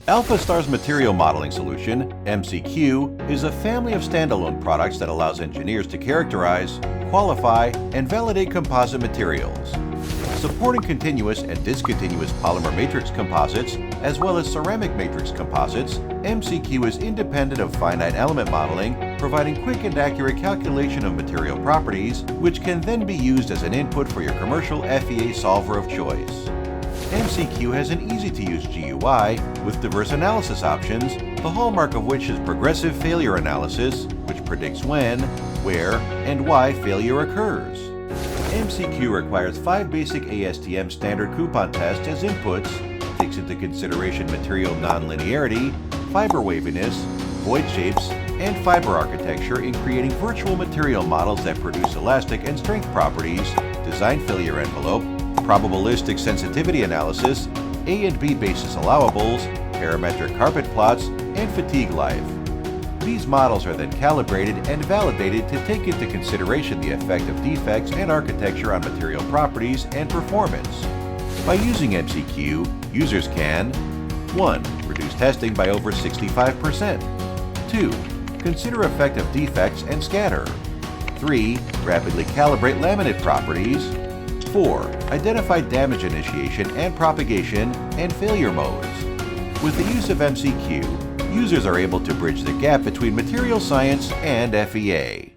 AlphaStar's material modeling solution, MCQ, is a family of standalone products that allows engineers to characterize, qualify, and validate composite materials. Supporting continuous and discontinuous polymer matrix composites, as well as ceramic matrix composites, MCQ is independent of finite element modeling, providing quick and accurate calculation of material properties, which can then be used as an input for your commercial FEA solver of choice. MCQ has an easy-to-use GUI with diverse analysis options, the hallmark of which is progressive failure analysis, which predicts when, where, and why failure occurs. MCQ requires 5 basic ASTM standard coupon tests as inputs, takes into consideration material nonlinearity, fiber waviness, void shapes, and fiber architecture in creating virtual material models that produce elastic and strength properties, design failure envelope, probabilistic sensitivity analysis, A and B basis allowables, parametric carpet plots, and fatigue life. These models are then calibrated and validated to take into consideration the effect of defects and architecture on material properties and performance. By using MCQ, users can 1. Reduce testing by over 65%. 2. Consider effect of defects and scatter. 3. Rapidly calibrate laminate properties. 4. Identify damage initiation and propagation and failure modes. With the use of MCQ, users are able to bridge the gap between material science and FEA.